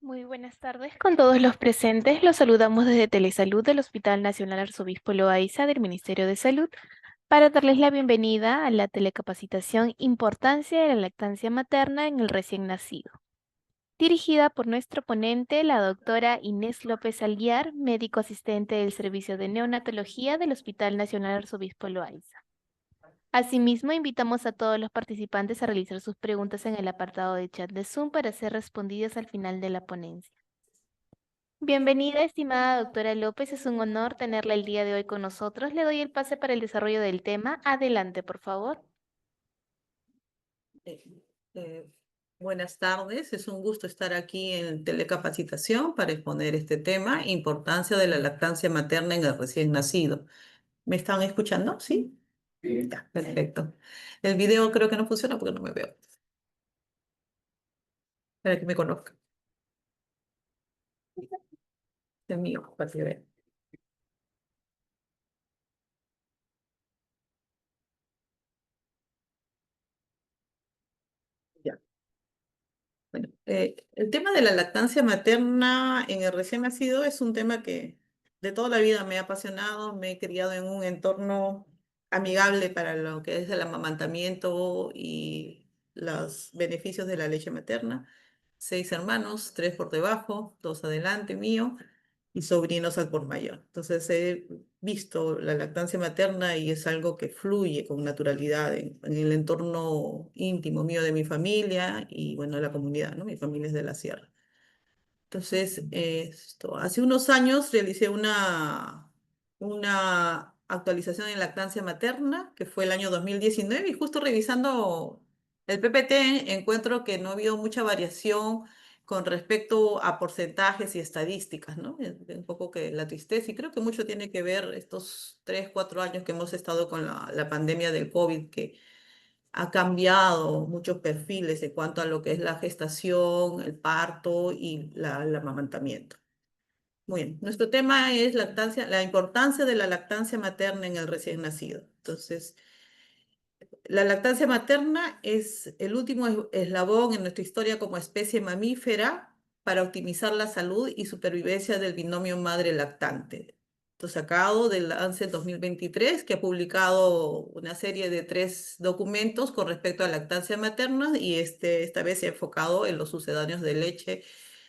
Muy buenas tardes con todos los presentes. Los saludamos desde Telesalud del Hospital Nacional Arzobispo Loaiza del Ministerio de Salud para darles la bienvenida a la telecapacitación Importancia de la lactancia materna en el recién nacido, dirigida por nuestro ponente, la doctora Inés López Alguiar, médico asistente del Servicio de Neonatología del Hospital Nacional Arzobispo Loaiza. Asimismo, invitamos a todos los participantes a realizar sus preguntas en el apartado de chat de Zoom para ser respondidas al final de la ponencia. Bienvenida, estimada doctora López. Es un honor tenerla el día de hoy con nosotros. Le doy el pase para el desarrollo del tema. Adelante, por favor. Eh, eh, Buenas tardes, es un gusto estar aquí en Telecapacitación para exponer este tema, importancia de la lactancia materna en el recién nacido. ¿Me están escuchando? ¿Sí? Sí. Ya, perfecto. El video creo que no funciona porque no me veo. Para que me conozcan. Es mío, para que vean. Ya. Bueno, el tema de la lactancia materna en el recién nacido es un tema que de toda la vida me ha apasionado. Me he criado en un entorno amigable para lo que es el amamantamiento y los beneficios de la leche materna. 6 hermanos, 3 por debajo, 2 adelante mío y sobrinos al por mayor. Entonces he visto la lactancia materna y es algo que fluye con naturalidad en el entorno íntimo mío de mi familia y bueno, de la comunidad, ¿no? Mi familia es de la sierra. Entonces, hace unos años realicé una actualización en lactancia materna, que fue el año 2019, y justo revisando el PPT encuentro que no ha habido mucha variación con respecto a porcentajes y estadísticas, ¿no? Es un poco que la tristeza, y creo que mucho tiene que ver estos 3, 4 años que hemos estado con la pandemia del COVID, que ha cambiado muchos perfiles en cuanto a lo que es la gestación, el parto y el amamantamiento. Muy bien, nuestro tema es lactancia, la importancia de la lactancia materna en el recién nacido. Entonces, la lactancia materna es el último eslabón en nuestra historia como especie mamífera para optimizar la salud y supervivencia del binomio madre-lactante. Esto sacado del Lancet 2023, que ha publicado una serie de 3 documentos con respecto a lactancia materna y esta vez se ha enfocado en los sucedáneos de leche,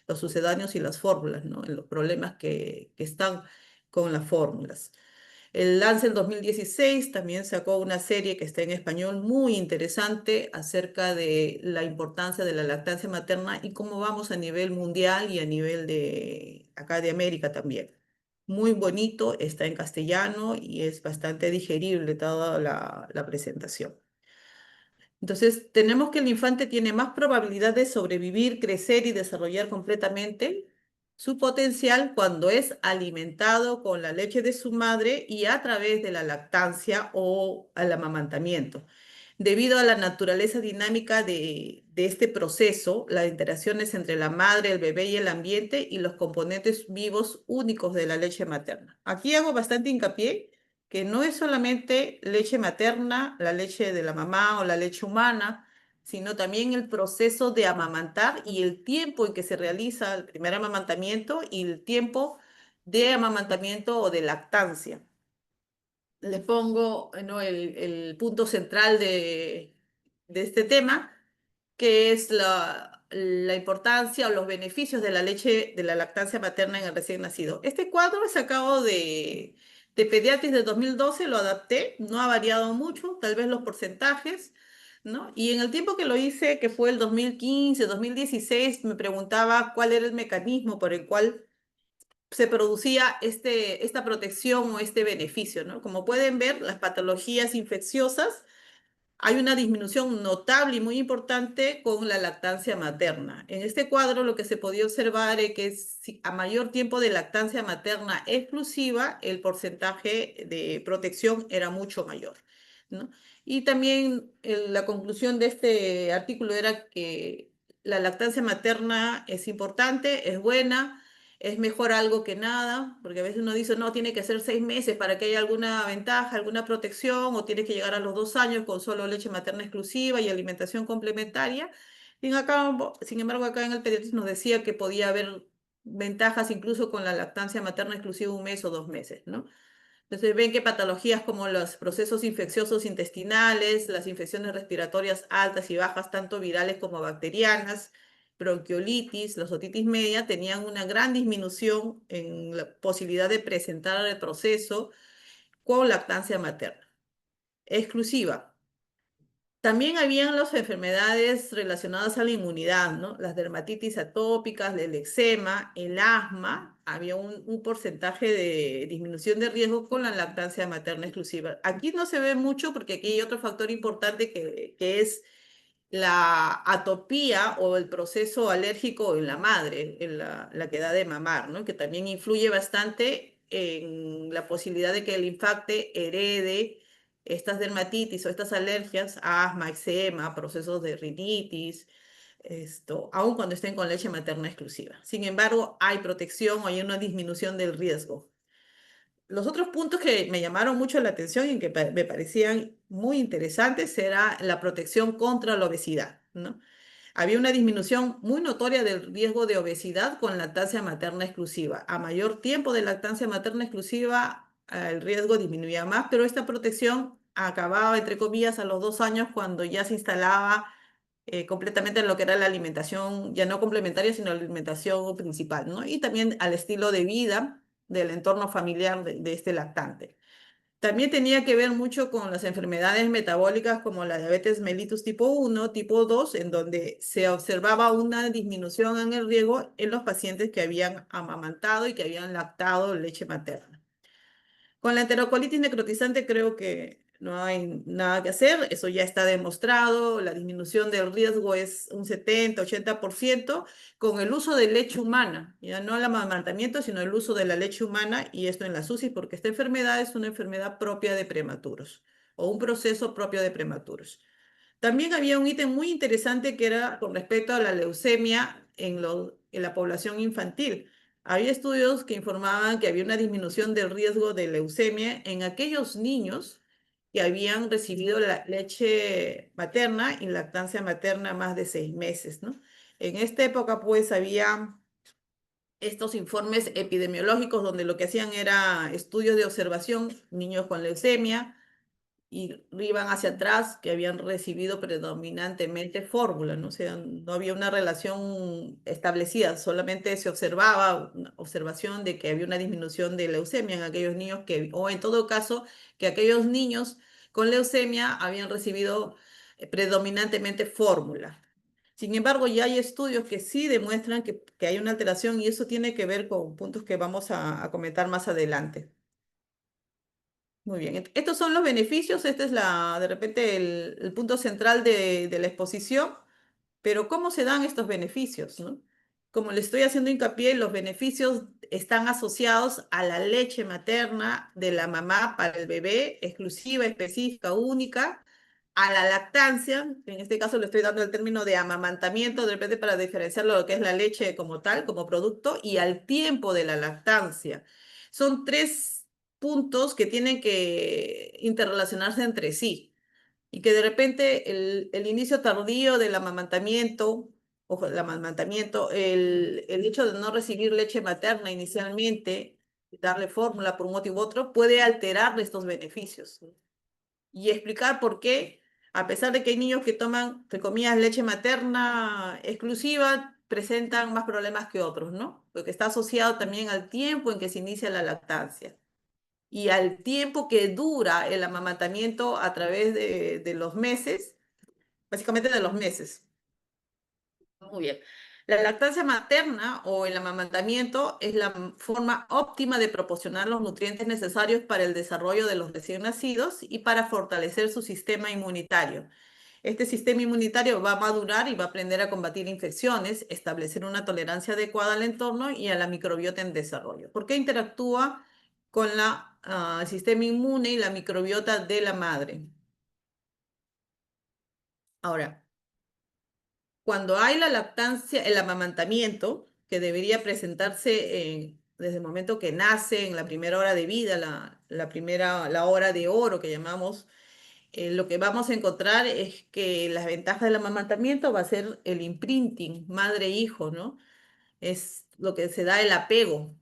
los sucedáneos y las fórmulas, ¿no? En los problemas que están con las fórmulas. El Lancet 2016 también sacó una serie que está en español muy interesante acerca de la importancia de la lactancia materna y cómo vamos a nivel mundial y a nivel de acá de América también. Muy bonito, está en castellano y es bastante digerible toda la presentación. Entonces, tenemos que el infante tiene más probabilidad de sobrevivir, crecer y desarrollar completamente su potencial cuando es alimentado con la leche de su madre y a través de la lactancia o al amamantamiento. Debido a la naturaleza dinámica de este proceso, las interacciones entre la madre, el bebé y el ambiente y los componentes vivos únicos de la leche materna. Aquí hago bastante hincapié que no es solamente leche materna, la leche de la mamá o la leche humana, sino también el proceso de amamantar y el tiempo en que se realiza el primer amamantamiento y el tiempo de amamantamiento o de lactancia. Les pongo, ¿no? el punto central de este tema, que es la importancia o los beneficios de la leche, de la lactancia materna en el recién nacido. Este cuadro es sacado de Pediatrics de 2012, lo adapté, no ha variado mucho, tal vez los porcentajes, ¿no? Y en el tiempo que lo hice, que fue el 2015, 2016, me preguntaba cuál era el mecanismo por el cual se producía esta protección o este beneficio, ¿no? Como pueden ver, las patologías infecciosas hay una disminución notable y muy importante con la lactancia materna. En este cuadro lo que se podía observar es que a mayor tiempo de lactancia materna exclusiva, el porcentaje de protección era mucho mayor, ¿no? Y también la conclusión de este artículo era que la lactancia materna es importante, es buena, es mejor algo que nada, porque a veces uno dice, no, tiene que ser 6 meses para que haya alguna ventaja, alguna protección, o tiene que llegar a los 2 años con solo leche materna exclusiva y alimentación complementaria. Sin embargo, acá en el pediatra nos decía que podía haber ventajas incluso con la lactancia materna exclusiva 1 mes o 2 meses, ¿no? Entonces ven que patologías como los procesos infecciosos intestinales, las infecciones respiratorias altas y bajas, tanto virales como bacterianas, bronquiolitis, la otitis media, tenían una gran disminución en la posibilidad de presentar el proceso con lactancia materna exclusiva. También habían las enfermedades relacionadas a la inmunidad, ¿no? Las dermatitis atópicas, el eczema, el asma. Había un porcentaje de disminución de riesgo con la lactancia materna exclusiva. Aquí no se ve mucho porque aquí hay otro factor importante que es la atopía o el proceso alérgico en la madre, en la que da de mamar, ¿no? Que también influye bastante en la posibilidad de que el infante herede estas dermatitis o estas alergias, asma, eczema, procesos de rinitis, aun cuando estén con leche materna exclusiva. Sin embargo, hay protección o hay una disminución del riesgo. Los otros puntos que me llamaron mucho la atención y que me parecían muy interesantes era la protección contra la obesidad, ¿no? Había una disminución muy notoria del riesgo de obesidad con lactancia materna exclusiva. A mayor tiempo de lactancia materna exclusiva, el riesgo disminuía más, pero esta protección acababa, entre comillas, a los 2 años cuando ya se instalaba completamente en lo que era la alimentación, ya no complementaria, sino la alimentación principal, ¿no? Y también al estilo de vida del entorno familiar de este lactante. También tenía que ver mucho con las enfermedades metabólicas como la diabetes mellitus tipo 1, tipo 2, en donde se observaba una disminución en el riesgo en los pacientes que habían amamantado y que habían lactado leche materna. Con la enterocolitis necrotizante creo que no hay nada que hacer, eso ya está demostrado, la disminución del riesgo es un 70-80% con el uso de leche humana, ya no el amamantamiento, sino el uso de la leche humana y esto en la UCI porque esta enfermedad es una enfermedad propia de prematuros o un proceso propio de prematuros. También había un ítem muy interesante que era con respecto a la leucemia en la población infantil. Había estudios que informaban que había una disminución del riesgo de leucemia en aquellos niños que habían recibido la leche materna y lactancia materna más de 6 meses, ¿no? En esta época, pues, había estos informes epidemiológicos donde lo que hacían era estudios de observación, niños con leucemia, y iban hacia atrás que habían recibido predominantemente fórmula, ¿no? O sea, no había una relación establecida, solamente se observaba una observación de que había una disminución de leucemia en aquellos niños o en todo caso, que aquellos niños con leucemia habían recibido predominantemente fórmula. Sin embargo, ya hay estudios que sí demuestran que hay una alteración y eso tiene que ver con puntos que vamos a comentar más adelante. Muy bien, estos son los beneficios, este es de repente el punto central de la exposición, pero ¿cómo se dan estos beneficios, no? Como le estoy haciendo hincapié, los beneficios están asociados a la leche materna de la mamá para el bebé, exclusiva, específica, única, a la lactancia, en este caso le estoy dando el término de amamantamiento, de repente para diferenciarlo de lo que es la leche como tal, como producto, y al tiempo de la lactancia. Son tres puntos que tienen que interrelacionarse entre sí y que de repente el inicio tardío del amamantamiento, ojo, el amamantamiento, el hecho de no recibir leche materna inicialmente, darle fórmula por un motivo u otro, puede alterar estos beneficios, ¿no? Y explicar por qué, a pesar de que hay niños que toman, entre comillas, leche materna exclusiva, presentan más problemas que otros, ¿no? Porque está asociado también al tiempo en que se inicia la lactancia y al tiempo que dura el amamantamiento a través de los meses, básicamente de los meses. Muy bien. La lactancia materna o el amamantamiento es la forma óptima de proporcionar los nutrientes necesarios para el desarrollo de los recién nacidos y para fortalecer su sistema inmunitario. Este sistema inmunitario va a madurar y va a aprender a combatir infecciones, establecer una tolerancia adecuada al entorno y a la microbiota en desarrollo. ¿Por qué interactúa con el sistema inmune y la microbiota de la madre? Ahora, cuando hay la lactancia, el amamantamiento, que debería presentarse desde el momento que nace, en la primera hora de vida, la hora de oro que llamamos, lo que vamos a encontrar es que las ventajas del amamantamiento va a ser el imprinting, madre-hijo, ¿no? Es lo que se da el apego.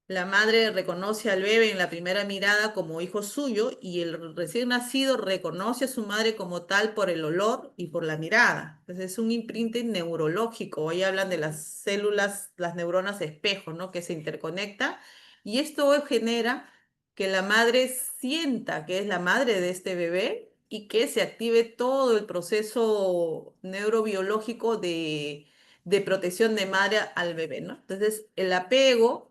La madre reconoce al bebé en la primera mirada como hijo suyo y el recién nacido reconoce a su madre como tal por el olor y por la mirada. Entonces es un imprinting neurológico. Hoy hablan de las células, las neuronas espejo, ¿no? Que se interconectan y esto genera que la madre sienta que es la madre de este bebé y que se active todo el proceso neurobiológico de protección de madre al bebé, ¿no? Entonces el apego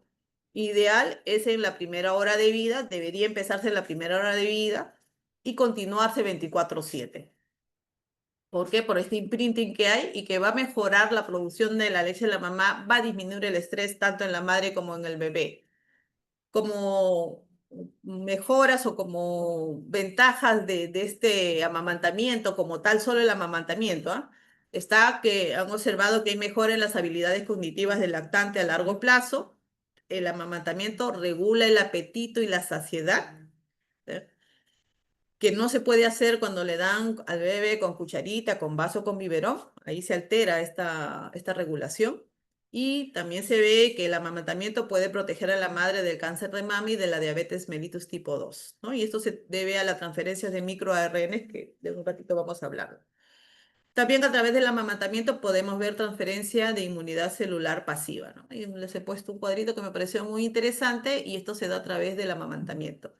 ideal es en la primera hora de vida, debería empezarse en la primera hora de vida y continuarse 24/7. ¿Por qué? Por este imprinting que hay y que va a mejorar la producción de la leche de la mamá, va a disminuir el estrés tanto en la madre como en el bebé. Como mejoras o como ventajas de este amamantamiento, como tal, solo el amamantamiento, ¿ah? Está que han observado que hay mejora en las habilidades cognitivas del lactante a largo plazo. El amamantamiento regula el apetito y la saciedad, ¿eh? Que no se puede hacer cuando le dan al bebé con cucharita, con vaso, con biberón. Ahí se altera esta regulación. Y también se ve que el amamantamiento puede proteger a la madre del cáncer de mama y de la diabetes mellitus tipo 2, ¿no? Y esto se debe a la transferencia de microARN que de un ratito vamos a hablar. También a través del amamantamiento podemos ver transferencia de inmunidad celular pasiva, ¿no? Y les he puesto un cuadrito que me pareció muy interesante y esto se da a través del amamantamiento.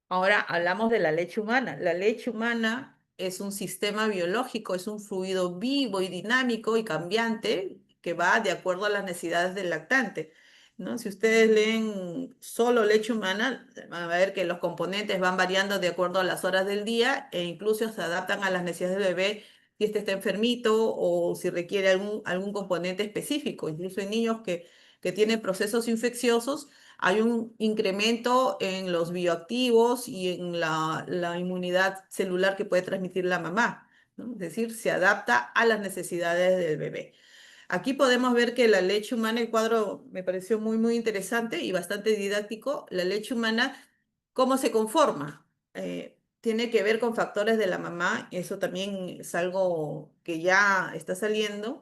Ahora hablamos de la leche humana. La leche humana es un sistema biológico, es un fluido vivo y dinámico y cambiante que va de acuerdo a las necesidades del lactante, ¿no? Si ustedes leen solo leche humana, van a ver que los componentes van variando de acuerdo a las horas del día e incluso se adaptan a las necesidades del bebé si este está enfermito o si requiere algún componente específico. Incluso en niños que tienen procesos infecciosos hay un incremento en los bioactivos y en la inmunidad celular que puede transmitir la mamá, ¿no? Es decir, se adapta a las necesidades del bebé. Aquí podemos ver que la leche humana, el cuadro me pareció muy interesante y bastante didáctico. La leche humana, ¿cómo se conforma? Tiene que ver con factores de la mamá, eso también es algo que ya está saliendo.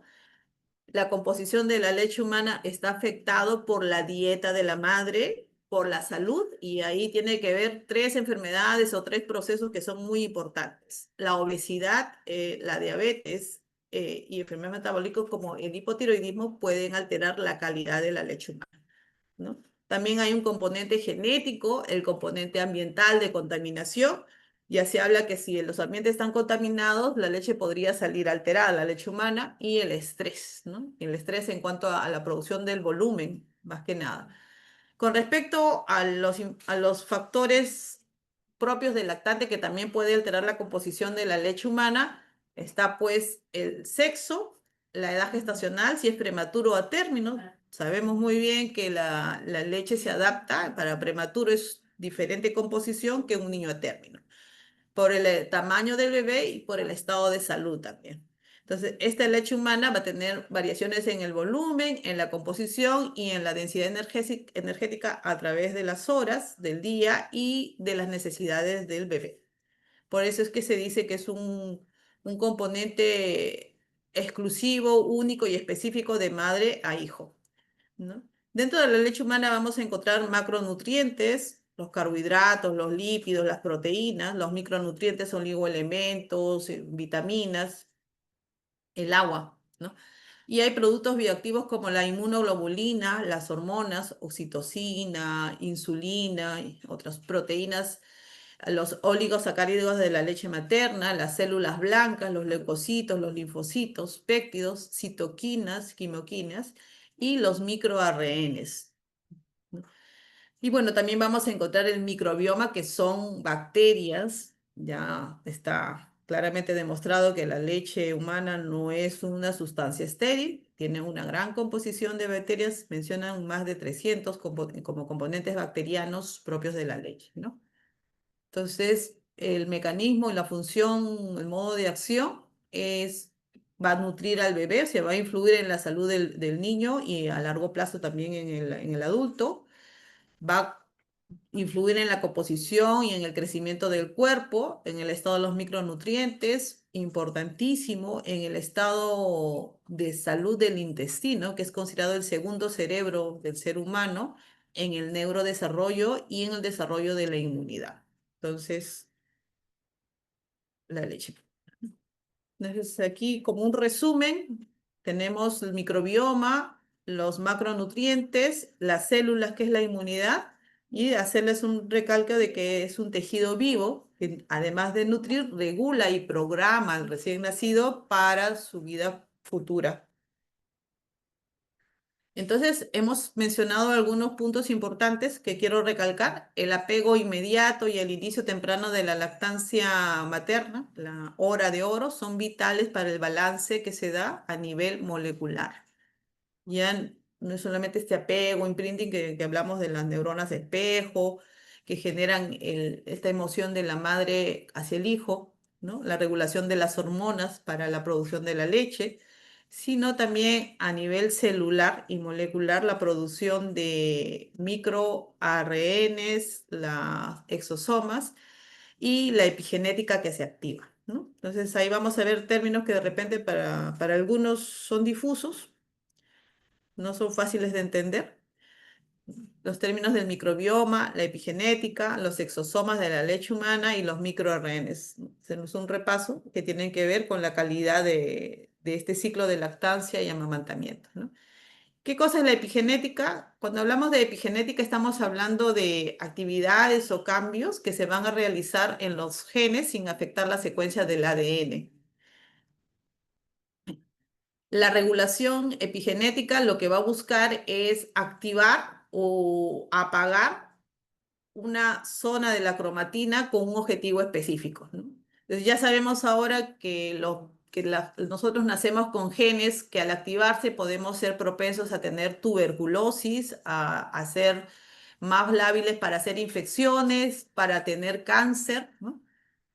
La composición de la leche humana está afectado por la dieta de la madre, por la salud, y ahí tiene que ver tres enfermedades o tres procesos que son muy importantes. La obesidad, la diabetes y enfermedades metabólicas como el hipotiroidismo pueden alterar la calidad de la leche humana, ¿no? También hay un componente genético, el componente ambiental de contaminación. Ya se habla que si los ambientes están contaminados, la leche podría salir alterada, la leche humana, y el estrés, ¿no? El estrés en cuanto a la producción del volumen, más que nada. Con respecto a los factores propios del lactante que también puede alterar la composición de la leche humana, está pues el sexo, la edad gestacional, si es prematuro o a término. Sabemos muy bien que la leche se adapta, para prematuro es diferente composición que un niño a término por el tamaño del bebé y por el estado de salud también. Entonces, esta leche humana va a tener variaciones en el volumen, en la composición y en la densidad energética a través de las horas del día y de las necesidades del bebé. Por eso es que se dice que es un componente exclusivo, único y específico de madre a hijo, ¿no? Dentro de la leche humana vamos a encontrar macronutrientes, los carbohidratos, los lípidos, las proteínas. Los micronutrientes son oligoelementos, vitaminas, el agua, ¿no? Y hay productos bioactivos como la inmunoglobulina, las hormonas, oxitocina, insulina, y otras proteínas, los oligosacáridos de la leche materna, las células blancas, los leucocitos, los linfocitos, péptidos, citoquinas, quimoquinas y los microRNs, ¿no? Y bueno, también vamos a encontrar el microbioma, que son bacterias. Ya está claramente demostrado que la leche humana no es una sustancia estéril, tiene una gran composición de bacterias, mencionan más de 300 como componentes bacterianos propios de la leche, ¿no? Entonces, el mecanismo y la función, el modo de acción va a nutrir al bebé, o sea, va a influir en la salud del niño y a largo plazo también en el adulto. Va influir en la composición y en el crecimiento del cuerpo, en el estado de los micronutrientes, importantísimo, en el estado de salud del intestino, que es considerado el segundo cerebro del ser humano, en el neurodesarrollo y en el desarrollo de la inmunidad. Entonces, la leche. Entonces, aquí como un resumen, tenemos el microbioma, los macronutrientes, las células, que es la inmunidad, y hacerles un recalque de que es un tejido vivo, que además de nutrir, regula y programa al recién nacido para su vida futura. Entonces, hemos mencionado algunos puntos importantes que quiero recalcar. El apego inmediato y el inicio temprano de la lactancia materna, la hora de oro, son vitales para el balance que se da a nivel molecular. Ya no es solamente este apego, imprinting que hablamos de las neuronas de espejo, que generan esta emoción de la madre hacia el hijo, ¿no? La regulación de las hormonas para la producción de la leche, sino también a nivel celular y molecular la producción de microARNs, las exosomas y la epigenética que se activa, ¿no? Entonces ahí vamos a ver términos que de repente para algunos son difusos, no son fáciles de entender. Los términos del microbioma, la epigenética, los exosomas de la leche humana y los microRNs. Hacemos un repaso que tienen que ver con la calidad de este ciclo de lactancia y amamantamiento, ¿no? ¿Qué cosa es la epigenética? Cuando hablamos de epigenética estamos hablando de actividades o cambios que se van a realizar en los genes sin afectar la secuencia del ADN. La regulación epigenética lo que va a buscar es activar o apagar una zona de la cromatina con un objetivo específico, ¿no? Entonces ya sabemos ahora que, nosotros nacemos con genes que al activarse podemos ser propensos a tener tuberculosis, a ser más lábiles para hacer infecciones, para tener cáncer, ¿no?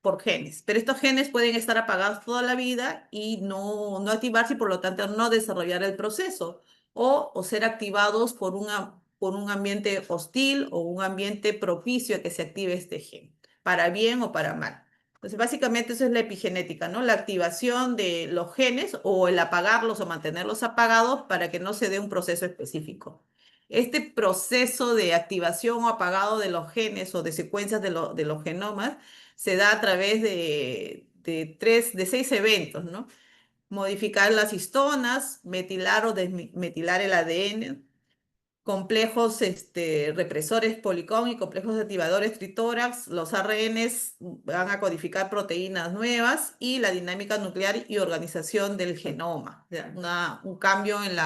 Por genes. Pero estos genes pueden estar apagados toda la vida y no activarse y por lo tanto no desarrollar el proceso o ser activados por un ambiente hostil o un ambiente propicio a que se active este gen, para bien o para mal. Entonces, básicamente eso es la epigenética, ¿no? La activación de los genes o el apagarlos o mantenerlos apagados para que no se dé un proceso específico. Este proceso de activación o apagado de los genes o de secuencias de los genomas se da a través de 6 eventos, ¿no? Modificar las histonas, metilar o desmetilar el ADN, complejos represores policón y complejos activadores tritórax, los ARNs van a codificar proteínas nuevas y la dinámica nuclear y organización del genoma. O sea, un cambio en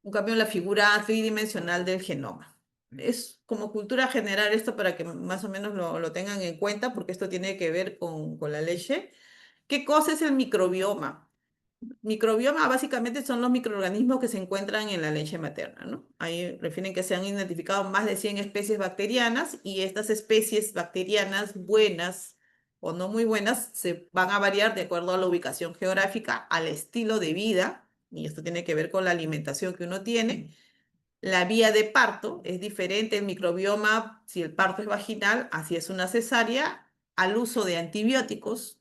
un cambio en la figura tridimensional del genoma. Es como cultura general esto para que más o menos lo tengan en cuenta, porque esto tiene que ver con la leche. ¿Qué cosa es el microbioma? Microbioma básicamente son los microorganismos que se encuentran en la leche materna, ¿no? Ahí refieren que se han identificado más de 100 especies bacterianas y estas especies bacterianas buenas o no muy buenas se van a variar de acuerdo a la ubicación geográfica, al estilo de vida, y esto tiene que ver con la alimentación que uno tiene. La vía de parto es diferente el microbioma, si el parto es vaginal, así es una cesárea, al uso de antibióticos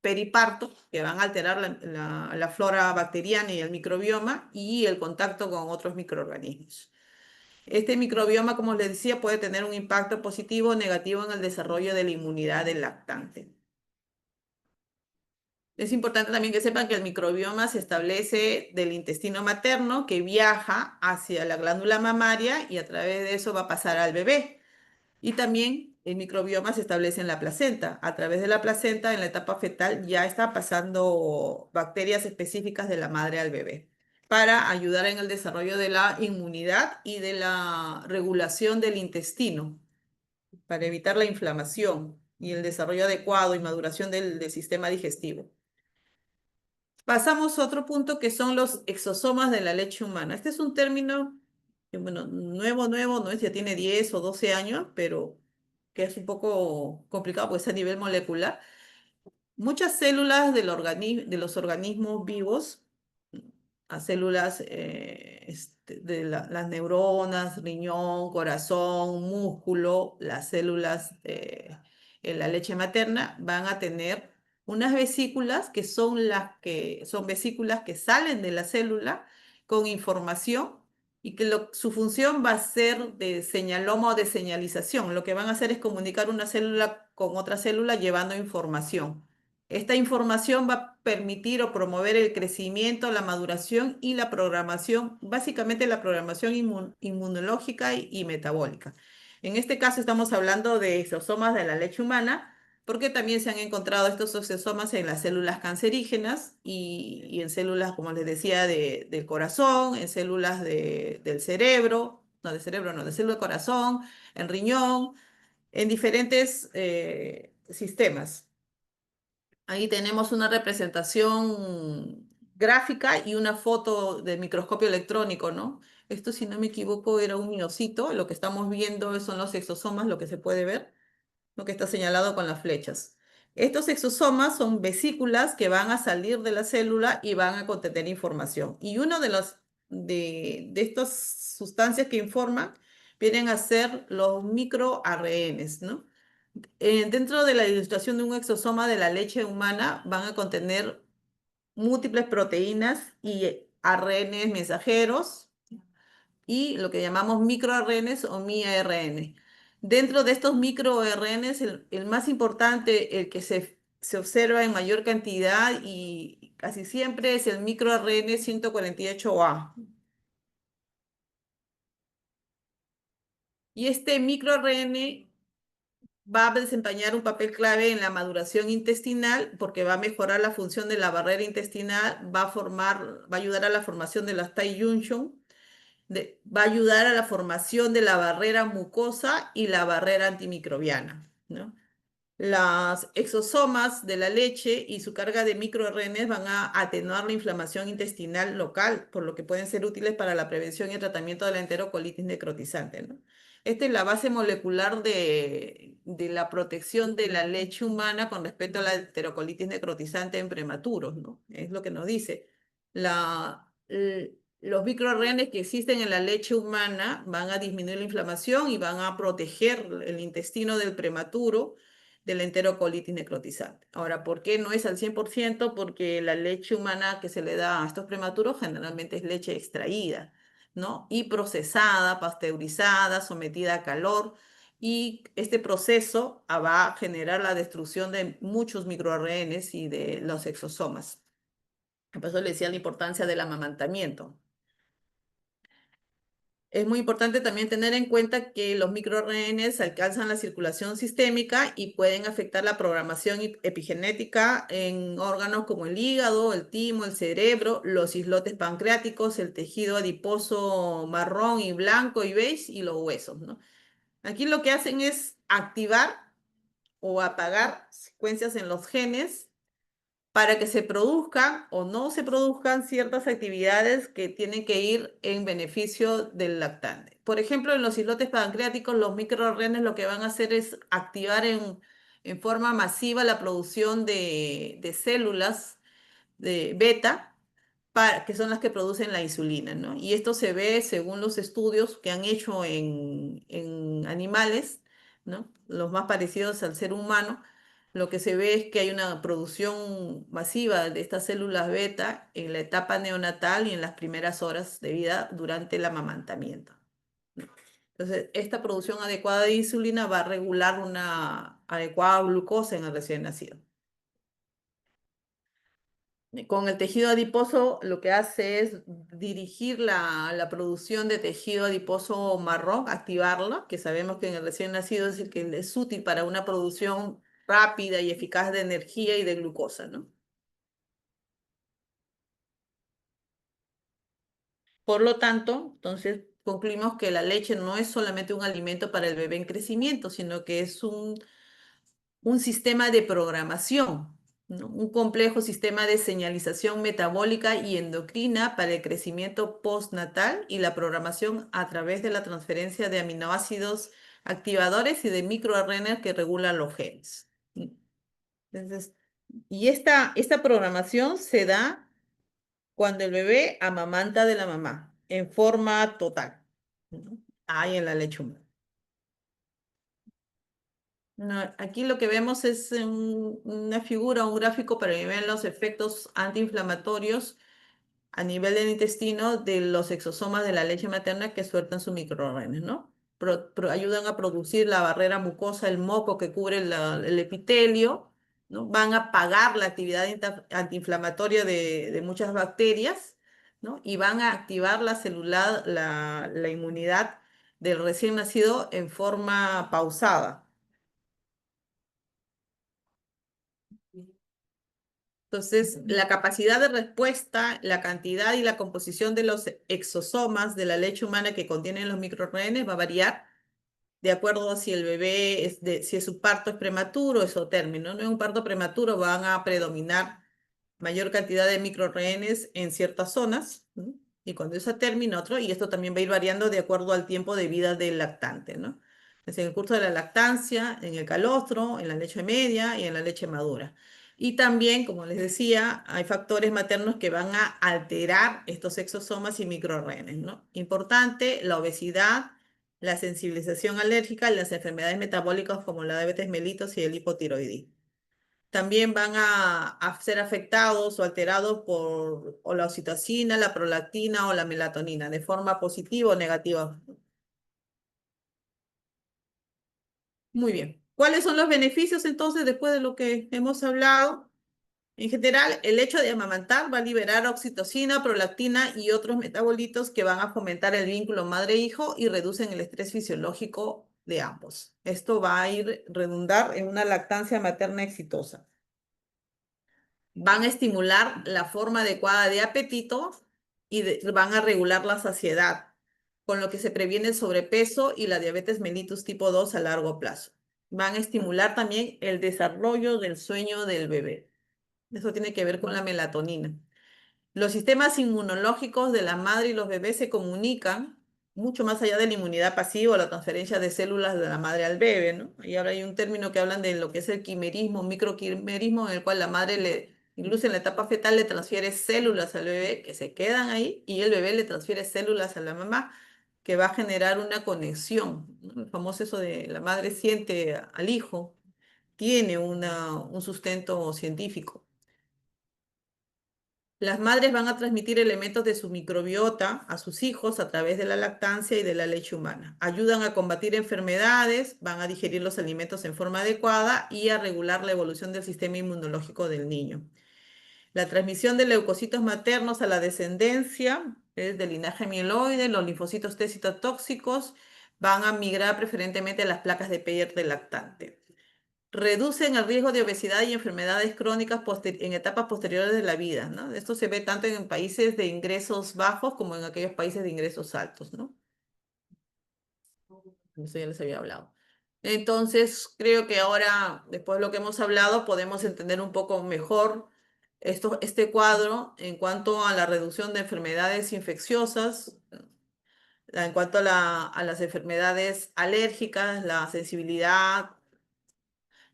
periparto, que van a alterar la flora bacteriana y el microbioma, y el contacto con otros microorganismos. Este microbioma, como les decía, puede tener un impacto positivo o negativo en el desarrollo de la inmunidad del lactante. Es importante también que sepan que el microbioma se establece del intestino materno que viaja hacia la glándula mamaria y a través de eso va a pasar al bebé. Y también el microbioma se establece en la placenta. A través de la placenta, en la etapa fetal, ya está pasando bacterias específicas de la madre al bebé para ayudar en el desarrollo de la inmunidad y de la regulación del intestino, para evitar la inflamación y el desarrollo adecuado y maduración del sistema digestivo. Pasamos a otro punto que son los exosomas de la leche humana. Este es un término que, bueno, nuevo, no es, ya tiene 10 o 12 años, pero que es un poco complicado pues a nivel molecular. Muchas células de los organismos vivos, a células las neuronas, riñón, corazón, músculo, las células en la leche materna van a tener unas vesículas que son son vesículas que salen de la célula con información y que su función va a ser de señaloma o de señalización. Lo que van a hacer es comunicar una célula con otra célula llevando información. Esta información va a permitir o promover el crecimiento, la maduración y la programación, básicamente la programación inmunológica y metabólica. En este caso estamos hablando de exosomas de la leche humana, porque también se han encontrado estos exosomas en las células cancerígenas y en células, como les decía, del corazón, en células del cerebro, no, del cerebro, no, de célula del corazón, en riñón, en diferentes sistemas. Ahí tenemos una representación gráfica y una foto de microscopio electrónico, ¿no? Esto, si no me equivoco, era un miocito. Lo que estamos viendo son los exosomas, lo que se puede ver, lo que está señalado con las flechas. Estos exosomas son vesículas que van a salir de la célula y van a contener información. Y uno de estas sustancias que informan vienen a ser los microRNs, ¿no? Dentro de la ilustración de un exosoma de la leche humana van a contener múltiples proteínas y ARNs mensajeros y lo que llamamos microRNs o miRN. Dentro de estos microRNs, el más importante, el que se observa en mayor cantidad y casi siempre es el microRN 148A. Y este microRN va a desempeñar un papel clave en la maduración intestinal porque va a mejorar la función de la barrera intestinal, va a ayudar a la formación de las tight junction, va a ayudar a la formación de la barrera mucosa y la barrera antimicrobiana, ¿no? Las exosomas de la leche y su carga de microRNs van a atenuar la inflamación intestinal local, por lo que pueden ser útiles para la prevención y el tratamiento de la enterocolitis necrotizante, ¿no? Esta es la base molecular de la protección de la leche humana con respecto a la enterocolitis necrotizante en prematuros, ¿no? Es lo que nos dice. Los microRNs que existen en la leche humana van a disminuir la inflamación y van a proteger el intestino del prematuro de la enterocolitis necrotizante. Ahora, ¿por qué no es al 100%? Porque la leche humana que se le da a estos prematuros generalmente es leche extraída, ¿no? Y procesada, pasteurizada, sometida a calor. Y este proceso va a generar la destrucción de muchos microRNs y de los exosomas. Por eso le decía la importancia del amamantamiento. Es muy importante también tener en cuenta que los microRNs alcanzan la circulación sistémica y pueden afectar la programación epigenética en órganos como el hígado, el timo, el cerebro, los islotes pancreáticos, el tejido adiposo marrón y blanco y beige y los huesos, ¿no? Aquí lo que hacen es activar o apagar secuencias en los genes para que se produzcan o no se produzcan ciertas actividades que tienen que ir en beneficio del lactante. Por ejemplo, en los islotes pancreáticos, los microRNs lo que van a hacer es activar en forma masiva la producción de células de beta, que son las que producen la insulina, ¿no? Y esto se ve según los estudios que han hecho en animales, ¿no? Los más parecidos al ser humano. Lo que se ve es que hay una producción masiva de estas células beta en la etapa neonatal y en las primeras horas de vida durante el amamantamiento, ¿no? Entonces, esta producción adecuada de insulina va a regular una adecuada glucosa en el recién nacido. Con el tejido adiposo lo que hace es dirigir la producción de tejido adiposo marrón, activarla, que sabemos que en el recién nacido es el que es útil para una producción rápida y eficaz de energía y de glucosa, ¿no? Por lo tanto, entonces concluimos que la leche no es solamente un alimento para el bebé en crecimiento, sino que es un sistema de programación, ¿no? Un complejo sistema de señalización metabólica y endocrina para el crecimiento postnatal y la programación a través de la transferencia de aminoácidos activadores y de microRNA que regulan los genes. Entonces, y esta programación se da cuando el bebé amamanta de la mamá. en forma total, ¿no? Hay en la leche humana. No, aquí lo que vemos es una figura, un gráfico para que vean los efectos antiinflamatorios a nivel del intestino de los exosomas de la leche materna que sueltan sus microRNAs, ¿no? Ayudan a producir la barrera mucosa, el moco que cubre el epitelio, ¿no? Van a apagar la actividad antiinflamatoria de muchas bacterias, ¿no? Y van a activar la inmunidad del recién nacido en forma pausada. Entonces, la capacidad de respuesta, la cantidad y la composición de los exosomas de la leche humana que contienen los microRNAs va a variar de acuerdo a si el bebé si su parto es prematuro o es o término. ¿No? En un parto prematuro van a predominar mayor cantidad de microRNAs en ciertas zonas, ¿no? Y cuando es a término otro, y esto también va a ir variando de acuerdo al tiempo de vida del lactante, ¿no? Es en el curso de la lactancia, en el calostro, en la leche media y en la leche madura. Y también, como les decía, hay factores maternos que van a alterar estos exosomas y microRNAs, ¿no? Importante, la obesidad, la sensibilización alérgica y las enfermedades metabólicas como la diabetes mellitus y el hipotiroidismo. También van a ser afectados o alterados por o la oxitocina, la prolactina o la melatonina, de forma positiva o negativa. Muy bien. ¿Cuáles son los beneficios entonces después de lo que hemos hablado? En general, el hecho de amamantar va a liberar oxitocina, prolactina y otros metabolitos que van a fomentar el vínculo madre-hijo y reducen el estrés fisiológico de ambos. Esto va a ir redundar en una lactancia materna exitosa. Van a estimular la forma adecuada de apetito y van a regular la saciedad, con lo que se previene el sobrepeso y la diabetes mellitus tipo 2 a largo plazo. Van a estimular también el desarrollo del sueño del bebé. Eso tiene que ver con la melatonina. Los sistemas inmunológicos de la madre y los bebés se comunican mucho más allá de la inmunidad pasiva o la transferencia de células de la madre al bebé, ¿no? Y ahora hay un término que hablan de lo que es el quimerismo, microquimerismo, en el cual la madre incluso en la etapa fetal, le transfiere células al bebé que se quedan ahí y el bebé le transfiere células a la mamá que va a generar una conexión, ¿no? El famoso eso de la madre siente al hijo, tiene un sustento científico. Las madres van a transmitir elementos de su microbiota a sus hijos a través de la lactancia y de la leche humana. Ayudan a combatir enfermedades, van a digerir los alimentos en forma adecuada y a regular la evolución del sistema inmunológico del niño. La transmisión de leucocitos maternos a la descendencia es del linaje mieloide, los linfocitos T citotóxicos van a migrar preferentemente a las placas de Peyer del lactante. Reducen el riesgo de obesidad y enfermedades crónicas en etapas posteriores de la vida, ¿no? Esto se ve tanto en países de ingresos bajos como en aquellos países de ingresos altos, ¿no? Eso ya les había hablado. Entonces, creo que ahora, después de lo que hemos hablado, podemos entender un poco mejor este cuadro en cuanto a la reducción de enfermedades infecciosas, en cuanto a las enfermedades alérgicas, la sensibilidad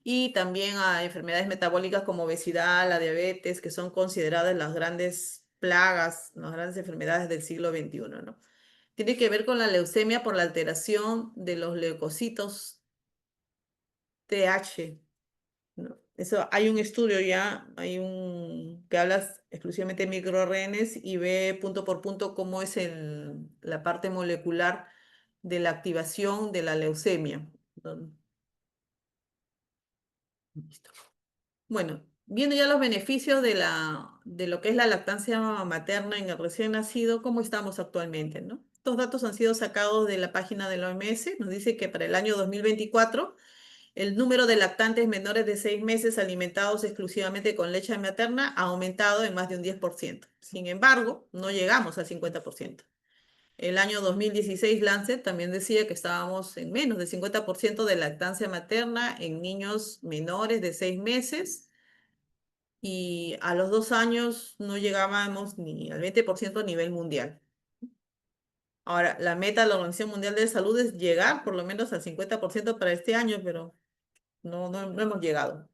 y también a enfermedades metabólicas como obesidad, la diabetes, que son consideradas las grandes plagas, las grandes enfermedades del siglo XXI, ¿no? Tiene que ver con la leucemia por la alteración de los leucocitos TH, ¿no? Eso, hay un estudio ya, que habla exclusivamente de microRNAs y ve punto por punto cómo es la parte molecular de la activación de la leucemia, ¿no? Listo. Bueno, viendo ya los beneficios de lo que es la lactancia materna en el recién nacido, ¿cómo estamos actualmente, no? Estos datos han sido sacados de la página de la OMS. Nos dice que para el año 2024 el número de lactantes menores de 6 meses alimentados exclusivamente con leche materna ha aumentado en más de un 10%. Sin embargo, no llegamos al 50%. El año 2016, Lancet también decía que estábamos en menos del 50% de lactancia materna en niños menores de 6 meses y a los 2 años no llegábamos ni al 20% a nivel mundial. Ahora, la meta de la Organización Mundial de Salud es llegar por lo menos al 50% para este año, pero no hemos llegado.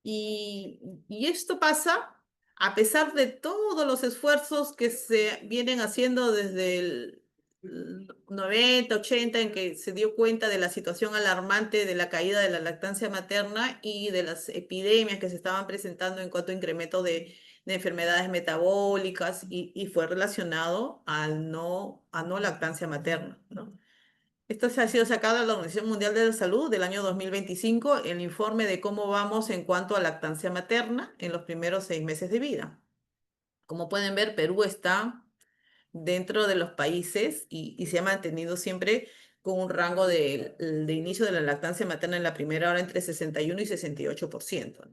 Y esto pasa a pesar de todos los esfuerzos que se vienen haciendo desde el 90, 80, en que se dio cuenta de la situación alarmante de la caída de la lactancia materna y de las epidemias que se estaban presentando en cuanto a incremento de enfermedades metabólicas y fue relacionado a no lactancia materna, ¿no? Esto se ha sido sacado de la Organización Mundial de la Salud del año 2025, el informe de cómo vamos en cuanto a lactancia materna en los primeros 6 meses de vida. Como pueden ver, Perú está dentro de los países y se ha mantenido siempre con un rango de inicio de la lactancia materna en la primera hora entre 61 y 68%.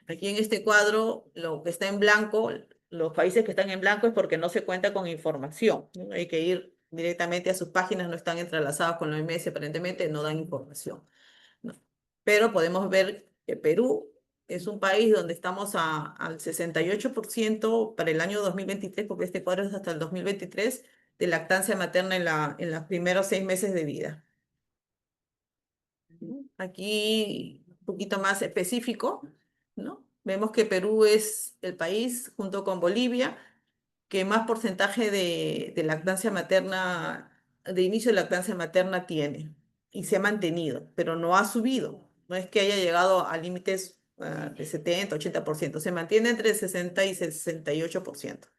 Aquí en este cuadro, lo que está en blanco, los países que están en blanco es porque no se cuenta con información, ¿no? Hay que ir directamente a sus páginas, no están entrelazados con la OMS, aparentemente no dan información, ¿no? Pero podemos ver que Perú es un país donde estamos al 68% para el año 2023, porque este cuadro es hasta el 2023, de lactancia materna en los primeros 6 meses de vida. Aquí un poquito más específico, ¿no? Vemos que Perú es el país, junto con Bolivia, que más porcentaje de lactancia materna, de inicio de lactancia materna tiene y se ha mantenido, pero no ha subido. No es que haya llegado a límites de 70, 80%, se mantiene entre 60 y 68%.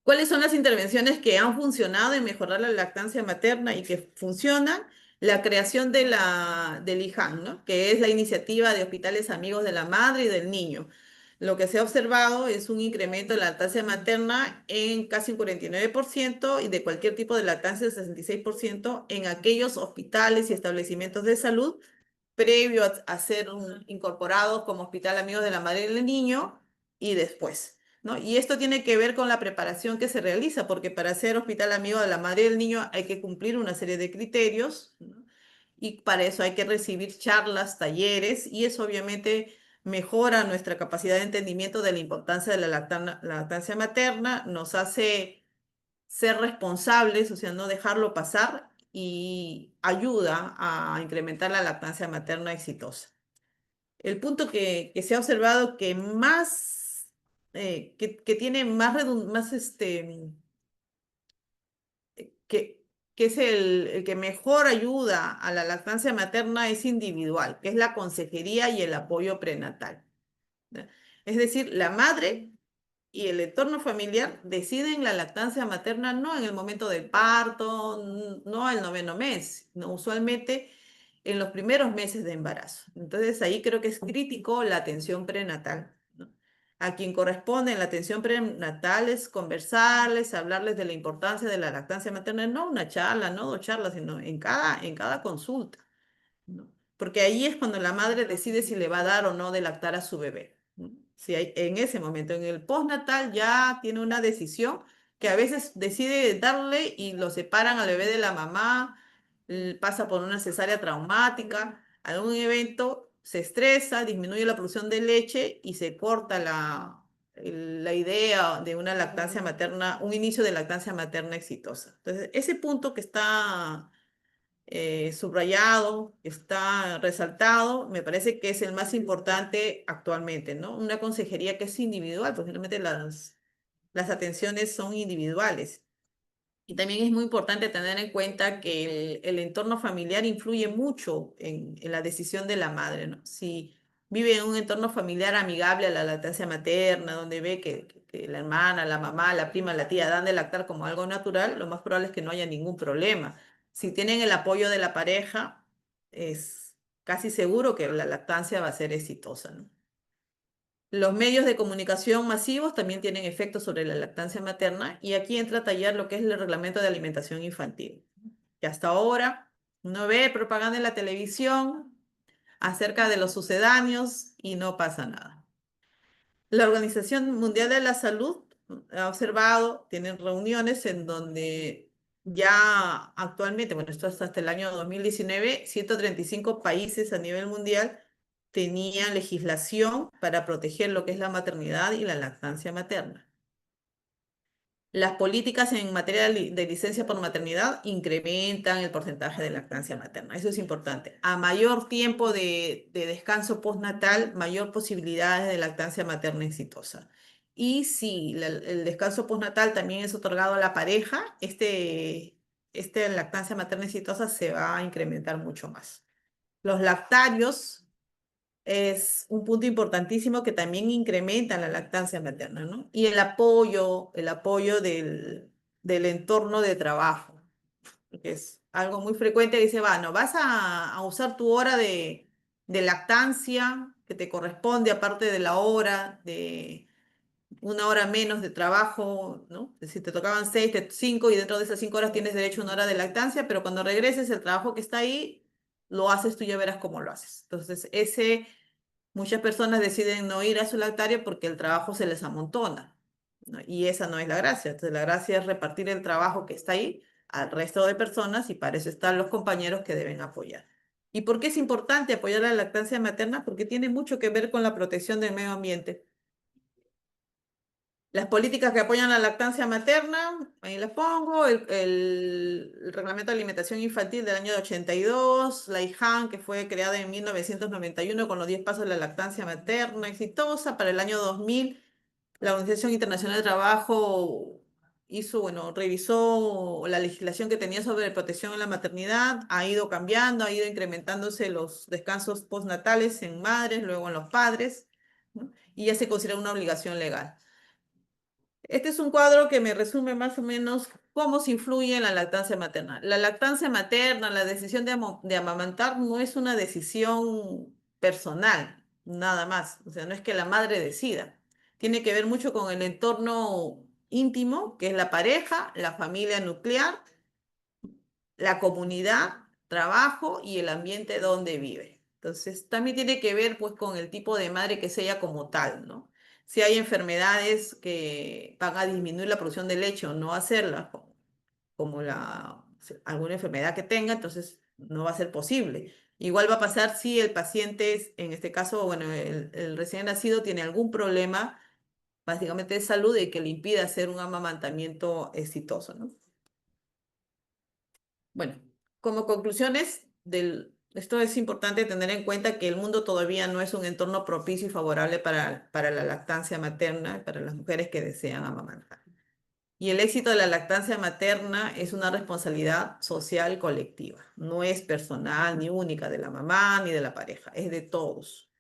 ¿Cuáles son las intervenciones que han funcionado en mejorar la lactancia materna y que funcionan? La creación del IJAN, ¿no? Que es la iniciativa de Hospitales Amigos de la Madre y del Niño. Lo que se ha observado es un incremento de la lactancia materna en casi un 49% y de cualquier tipo de lactancia del 66% en aquellos hospitales y establecimientos de salud previo a ser incorporados como Hospital Amigos de la Madre y del Niño y después, ¿no? Y esto tiene que ver con la preparación que se realiza, porque para ser Hospital Amigo de la Madre y del Niño hay que cumplir una serie de criterios, ¿no? Y para eso hay que recibir charlas, talleres, y eso obviamente mejora nuestra capacidad de entendimiento de la importancia de la lactancia materna, nos hace ser responsables, o sea, no dejarlo pasar y ayuda a incrementar la lactancia materna exitosa. El punto que se ha observado que más, que tiene más, que es el que mejor ayuda a la lactancia materna es individual, que es la consejería y el apoyo prenatal, ¿no? Es decir, la madre y el entorno familiar deciden la lactancia materna no en el momento del parto, no al noveno mes, no, usualmente en los primeros meses de embarazo. Entonces ahí creo que es crítico la atención prenatal, ¿no? A quien corresponde en la atención prenatal es conversarles, hablarles de la importancia de la lactancia materna, no una charla, no dos charlas, sino en cada consulta, ¿no? Porque ahí es cuando la madre decide si le va a dar o no de lactar a su bebé, ¿no? Si hay, en ese momento, en el postnatal ya tiene una decisión que a veces decide darle y lo separan al bebé de la mamá, pasa por una cesárea traumática, algún evento, se estresa, disminuye la producción de leche y se corta la idea de una lactancia materna, un inicio de lactancia materna exitosa. Entonces, ese punto que está subrayado, está resaltado, me parece que es el más importante actualmente, ¿no? Una consejería que es individual, porque realmente las atenciones son individuales. Y también es muy importante tener en cuenta que el entorno familiar influye mucho en la decisión de la madre, ¿no? Si vive en un entorno familiar amigable a la lactancia materna, donde ve que la hermana, la mamá, la prima, la tía dan de lactar como algo natural, lo más probable es que no haya ningún problema. Si tienen el apoyo de la pareja, es casi seguro que la lactancia va a ser exitosa, ¿no? Los medios de comunicación masivos también tienen efectos sobre la lactancia materna y aquí entra a tallar lo que es el reglamento de alimentación infantil. Que hasta ahora uno ve propaganda en la televisión acerca de los sucedáneos y no pasa nada. La Organización Mundial de la Salud ha observado, tienen reuniones en donde ya actualmente, bueno, esto es hasta el año 2019, 135 países a nivel mundial tenían legislación para proteger lo que es la maternidad y la lactancia materna. Las políticas en materia de licencia por maternidad incrementan el porcentaje de lactancia materna. Eso es importante. A mayor tiempo de descanso postnatal, mayor posibilidades de lactancia materna exitosa. Y si el descanso postnatal también es otorgado a la pareja, este lactancia materna exitosa se va a incrementar mucho más. Los lactarios es un punto importantísimo que también incrementa la lactancia materna, ¿no? Y el apoyo del entorno de trabajo, que es algo muy frecuente. Dice, va, no, vas a usar tu hora de lactancia que te corresponde, aparte de la hora de una hora menos de trabajo, ¿no? Si te tocaban 6, 5 y dentro de esas 5 horas tienes derecho a una hora de lactancia, pero cuando regreses el trabajo que está ahí, lo haces tú, ya verás cómo lo haces. Entonces, muchas personas deciden no ir a su lactario porque el trabajo se les amontona, ¿no? Y esa no es la gracia. Entonces, la gracia es repartir el trabajo que está ahí al resto de personas y para eso están los compañeros que deben apoyar. ¿Y por qué es importante apoyar la lactancia materna? Porque tiene mucho que ver con la protección del medio ambiente. Las políticas que apoyan la lactancia materna, ahí las pongo, el Reglamento de Alimentación Infantil del año 82, la IJAN, que fue creada en 1991 con los 10 pasos de la lactancia materna exitosa. Para el año 2000, la Organización Internacional del Trabajo hizo, bueno, revisó la legislación que tenía sobre protección en la maternidad, ha ido cambiando, ha ido incrementándose los descansos postnatales en madres, luego en los padres, ¿no? Y ya se considera una obligación legal. Este es un cuadro que me resume más o menos cómo se influye en la lactancia materna. La lactancia materna, la decisión de amamantar no es una decisión personal, nada más. O sea, no es que la madre decida. Tiene que ver mucho con el entorno íntimo, que es la pareja, la familia nuclear, la comunidad, trabajo y el ambiente donde vive. Entonces, también tiene que ver pues con el tipo de madre que es ella como tal, ¿no? Si hay enfermedades que van a disminuir la producción de leche o no hacerla, como alguna enfermedad que tenga, entonces no va a ser posible. Igual va a pasar si el paciente, en este caso, bueno, el recién nacido tiene algún problema, básicamente de salud, y que le impida hacer un amamantamiento exitoso, ¿no? Bueno, como conclusiones esto es importante tener en cuenta que el mundo todavía no es un entorno propicio y favorable para la lactancia materna, para las mujeres que desean amamantar. Y el éxito de la lactancia materna es una responsabilidad social colectiva. No es personal ni única de la mamá ni de la pareja, es de todos.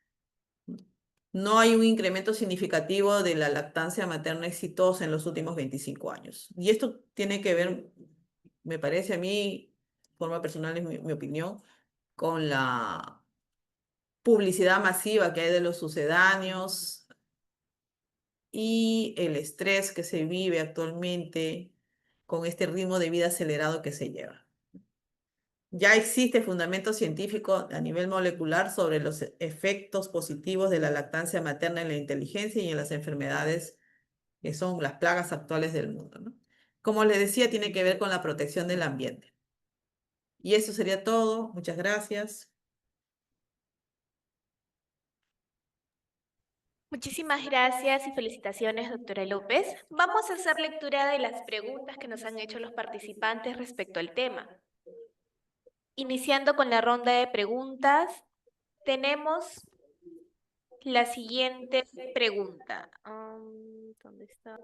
No hay un incremento significativo de la lactancia materna exitosa en los últimos 25 años. Y esto tiene que ver, me parece a mí, de forma personal, es mi opinión, con la publicidad masiva que hay de los sucedáneos y el estrés que se vive actualmente con este ritmo de vida acelerado que se lleva. Ya existe fundamento científico a nivel molecular sobre los efectos positivos de la lactancia materna en la inteligencia y en las enfermedades que son las plagas actuales del mundo, ¿no? Como les decía, tiene que ver con la protección del ambiente. Y eso sería todo. Muchas gracias. Muchísimas gracias y felicitaciones, doctora López. Vamos a hacer lectura de las preguntas que nos han hecho los participantes respecto al tema. Iniciando con la ronda de preguntas, tenemos la siguiente pregunta. ¿Dónde está?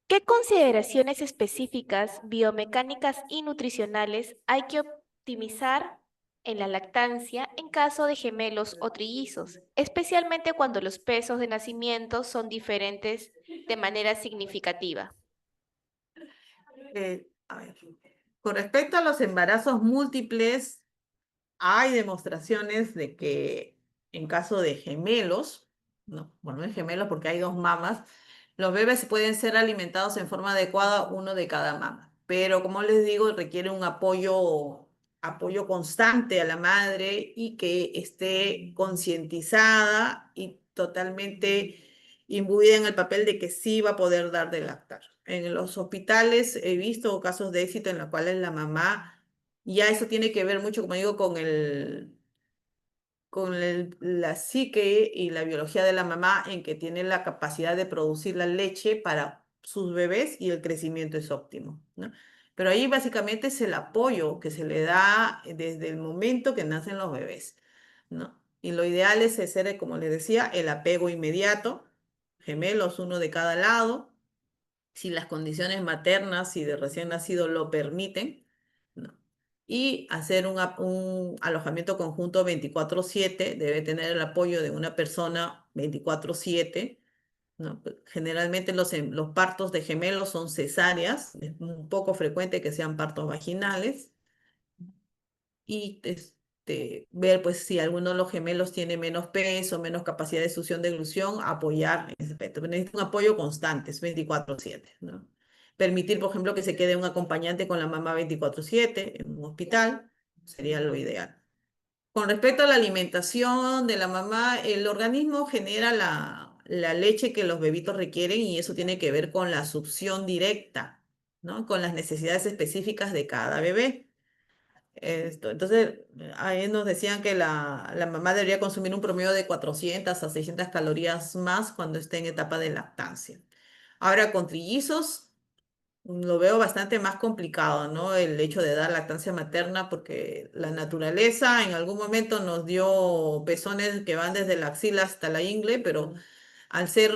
¿Qué consideraciones específicas, biomecánicas y nutricionales hay que optimizar en la lactancia en caso de gemelos o trillizos, especialmente cuando los pesos de nacimiento son diferentes de manera significativa? A ver, con respecto a los embarazos múltiples, hay demostraciones de que en caso de gemelos, no, bueno, no es gemelos porque hay dos mamas, los bebés pueden ser alimentados en forma adecuada, uno de cada mama. Pero como les digo, requiere un apoyo constante a la madre y que esté concientizada y totalmente imbuida en el papel de que sí va a poder dar de lactar. En los hospitales he visto casos de éxito en los cuales la mamá, ya eso tiene que ver mucho, como digo, con con la psique y la biología de la mamá en que tiene la capacidad de producir la leche para sus bebés y el crecimiento es óptimo, ¿no? Pero ahí básicamente es el apoyo que se le da desde el momento que nacen los bebés, ¿no? Y lo ideal es hacer, como les decía, el apego inmediato, gemelos, uno de cada lado, si las condiciones maternas y de recién nacido lo permiten, ¿no? Y hacer un alojamiento conjunto 24/7, debe tener el apoyo de una persona 24/7, ¿no? Generalmente los partos de gemelos son cesáreas, es un poco frecuente que sean partos vaginales y ver pues si alguno de los gemelos tiene menos peso, menos capacidad de succión de glución, apoyar en ese aspecto. Pero necesita un apoyo constante, es 24/7, ¿no? Permitir, por ejemplo, que se quede un acompañante con la mamá 24/7 en un hospital sería lo ideal. Con respecto a la alimentación de la mamá, el organismo genera la leche que los bebitos requieren y eso tiene que ver con la succión directa, ¿no? Con las necesidades específicas de cada bebé. Entonces, ahí nos decían que la mamá debería consumir un promedio de 400 a 600 calorías más cuando esté en etapa de lactancia. Ahora, con trillizos, lo veo bastante más complicado, ¿no? El hecho de dar lactancia materna, porque la naturaleza en algún momento nos dio pezones que van desde la axila hasta la ingle, pero al ser,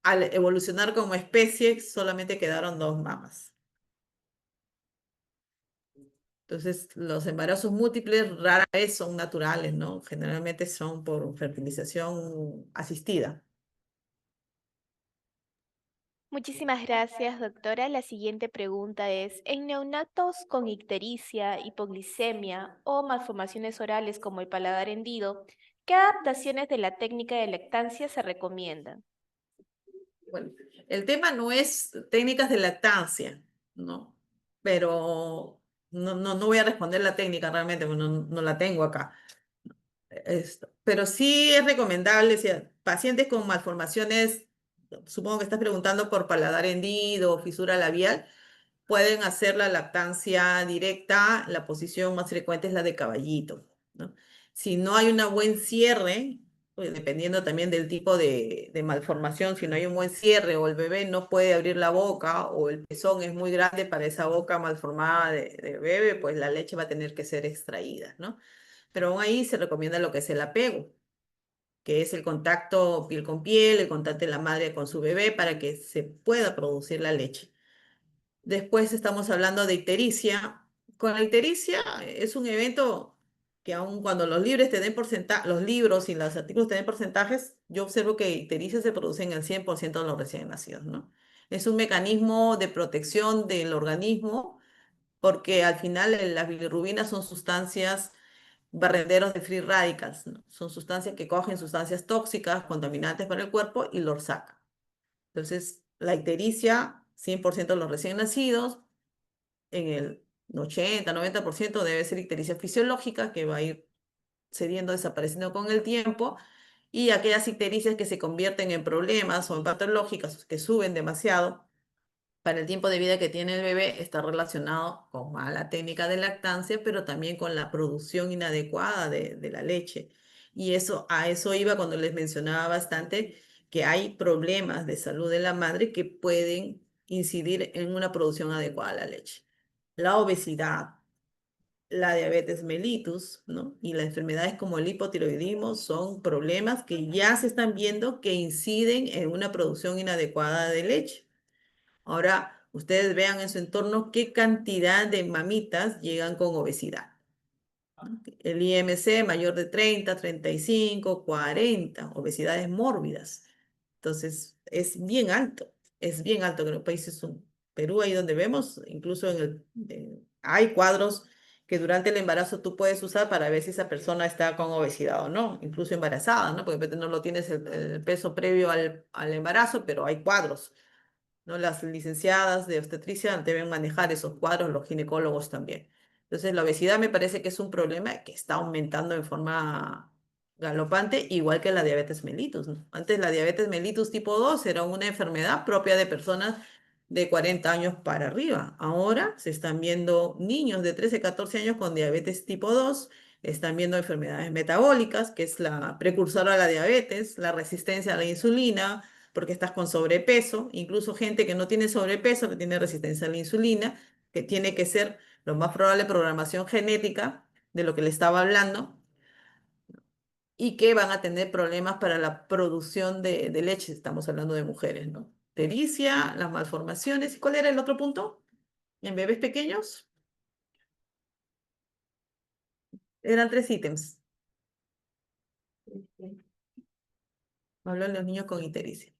al evolucionar como especie, solamente quedaron dos mamas. Entonces, los embarazos múltiples rara vez son naturales, ¿no? Generalmente son por fertilización asistida. Muchísimas gracias, doctora. La siguiente pregunta es, en neonatos con ictericia, hipoglicemia o malformaciones orales como el paladar hendido, ¿qué adaptaciones de la técnica de lactancia se recomiendan? Bueno, el tema no es técnicas de lactancia, ¿no? Pero no voy a responder la técnica realmente, porque no la tengo acá. Pero sí es recomendable, si pacientes con malformaciones, supongo que estás preguntando por paladar hendido o fisura labial, pueden hacer la lactancia directa, la posición más frecuente es la de caballito, ¿no? Si no hay un buen cierre, pues dependiendo también del tipo de malformación, si no hay un buen cierre o el bebé no puede abrir la boca o el pezón es muy grande para esa boca malformada de bebé, pues la leche va a tener que ser extraída, ¿no? Pero aún ahí se recomienda lo que es el apego, que es el contacto piel con piel, el contacto de la madre con su bebé para que se pueda producir la leche. Después estamos hablando de ictericia. Con la ictericia es un evento que aun cuando los libros te den los libros y los artículos te den porcentajes, yo observo que ictericia se produce en el 100% de los recién nacidos, ¿no? Es un mecanismo de protección del organismo porque al final las bilirrubinas son sustancias barrenderos de free radicals, ¿no? Son sustancias que cogen sustancias tóxicas, contaminantes para el cuerpo y los sacan. Entonces, la ictericia, 100% de los recién nacidos, en el 80-90% debe ser ictericia fisiológica, que va a ir cediendo, desapareciendo con el tiempo, y aquellas ictericias que se convierten en problemas o en patológicas, que suben demasiado, para el tiempo de vida que tiene el bebé está relacionado con mala técnica de lactancia, pero también con la producción inadecuada de la leche. Y eso, a eso iba cuando les mencionaba bastante que hay problemas de salud de la madre que pueden incidir en una producción adecuada de la leche. La obesidad, la diabetes mellitus, ¿no? Y las enfermedades como el hipotiroidismo son problemas que ya se están viendo que inciden en una producción inadecuada de leche. Ahora, ustedes vean en su entorno qué cantidad de mamitas llegan con obesidad. El IMC mayor de 30, 35, 40, obesidades mórbidas. Entonces, es bien alto que en los países son Perú, ahí donde vemos, incluso hay cuadros que durante el embarazo tú puedes usar para ver si esa persona está con obesidad o no, incluso embarazada, ¿no? Porque de repente no lo tienes el peso previo al embarazo, pero hay cuadros. ¿No? Las licenciadas de obstetricia deben manejar esos cuadros, los ginecólogos también. Entonces, la obesidad me parece que es un problema que está aumentando en forma galopante, igual que la diabetes mellitus, ¿no? Antes la diabetes mellitus tipo 2 era una enfermedad propia de personas de 40 años para arriba. Ahora se están viendo niños de 13, 14 años con diabetes tipo 2, están viendo enfermedades metabólicas, que es la precursora a la diabetes, la resistencia a la insulina, porque estás con sobrepeso, incluso gente que no tiene sobrepeso, que tiene resistencia a la insulina, que tiene que ser lo más probable programación genética de lo que le estaba hablando y que van a tener problemas para la producción de leche, estamos hablando de mujeres, ¿no? Ictericia, las malformaciones. ¿Y cuál era el otro punto? En bebés pequeños eran 3 ítems. Habló de los niños con ictericia.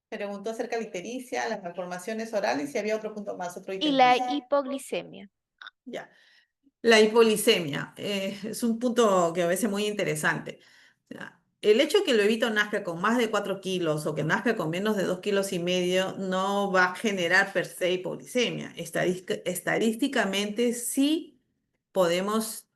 Preguntó acerca de la ictericia, las malformaciones orales y había otro punto más, otro Y ítem la más. hipoglicemia. Ya. La hipoglicemia es un punto que a veces muy interesante. O sea, el hecho de que el bebito nazca con más de 4 kilos o que nazca con menos de 2,5 kilos no va a generar per se hipoglicemia. Estadísticamente sí podemos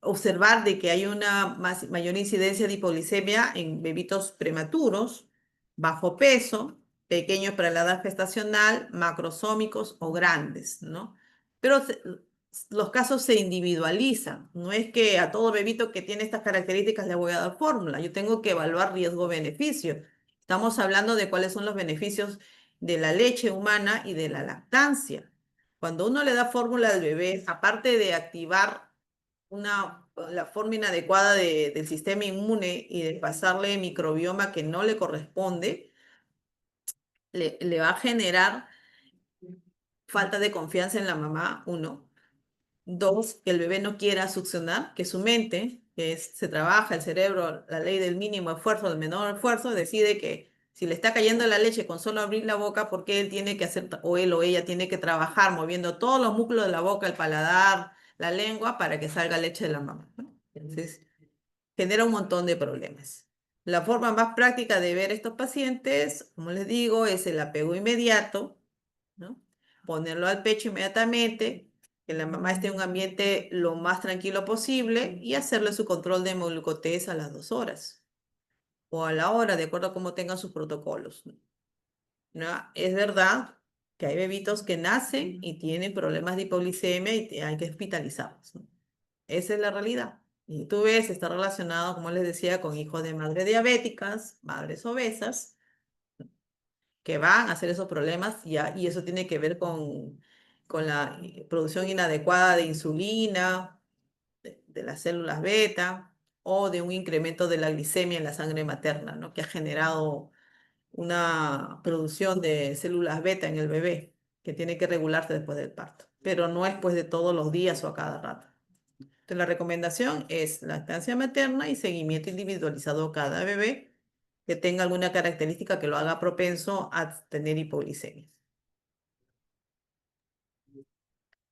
observar de que hay una mayor incidencia de hipoglicemia en bebitos prematuros, bajo peso, pequeños para la edad gestacional, macrosómicos o grandes, ¿no? Pero los casos se individualizan. No es que a todo bebito que tiene estas características le voy a dar fórmula. Yo tengo que evaluar riesgo-beneficio. Estamos hablando de cuáles son los beneficios de la leche humana y de la lactancia. Cuando uno le da fórmula al bebé, aparte de activar la forma inadecuada del sistema inmune y de pasarle microbioma que no le corresponde, le va a generar falta de confianza en la mamá, uno. Dos, que el bebé no quiera succionar, que su mente, se trabaja el cerebro, la ley del mínimo esfuerzo, del menor esfuerzo, decide que si le está cayendo la leche con solo abrir la boca, porque él tiene que hacer, o él o ella tiene que trabajar moviendo todos los músculos de la boca, el paladar, la lengua, para que salga leche de la mamá, ¿no? Entonces, genera un montón de problemas. La forma más práctica de ver a estos pacientes, como les digo, es el apego inmediato, ¿no? Ponerlo al pecho inmediatamente, que la mamá esté en un ambiente lo más tranquilo posible y hacerle su control de hemoglucotés a las 2 horas o a la hora, de acuerdo a cómo tengan sus protocolos, ¿no? Es verdad que hay bebitos que nacen y tienen problemas de hipoglicemia y hay que hospitalizarlos, ¿no? Esa es la realidad. Y tú ves, está relacionado, como les decía, con hijos de madres diabéticas, madres obesas, que van a hacer esos problemas ya, y eso tiene que ver con la producción inadecuada de insulina, de las células beta o de un incremento de la glicemia en la sangre materna, ¿no? Que ha generado una producción de células beta en el bebé que tiene que regularse después del parto, pero no es pues de todos los días o a cada rato. Entonces, la recomendación es lactancia materna y seguimiento individualizado a cada bebé que tenga alguna característica que lo haga propenso a tener hipoglicemia.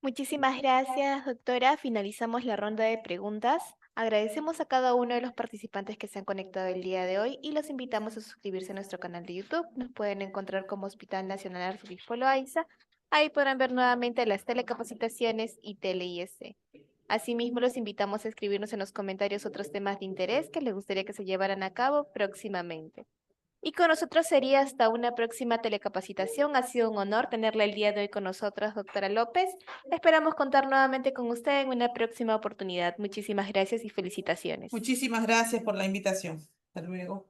Muchísimas gracias, doctora. Finalizamos la ronda de preguntas. Agradecemos a cada uno de los participantes que se han conectado el día de hoy y los invitamos a suscribirse a nuestro canal de YouTube. Nos pueden encontrar como Hospital Nacional Arzobispo Loaiza. Ahí podrán ver nuevamente las telecapacitaciones y tele-IS. Asimismo, los invitamos a escribirnos en los comentarios otros temas de interés que les gustaría que se llevaran a cabo próximamente. Y con nosotros sería hasta una próxima telecapacitación. Ha sido un honor tenerla el día de hoy con nosotras, doctora López. Esperamos contar nuevamente con usted en una próxima oportunidad. Muchísimas gracias y felicitaciones. Muchísimas gracias por la invitación. Hasta luego.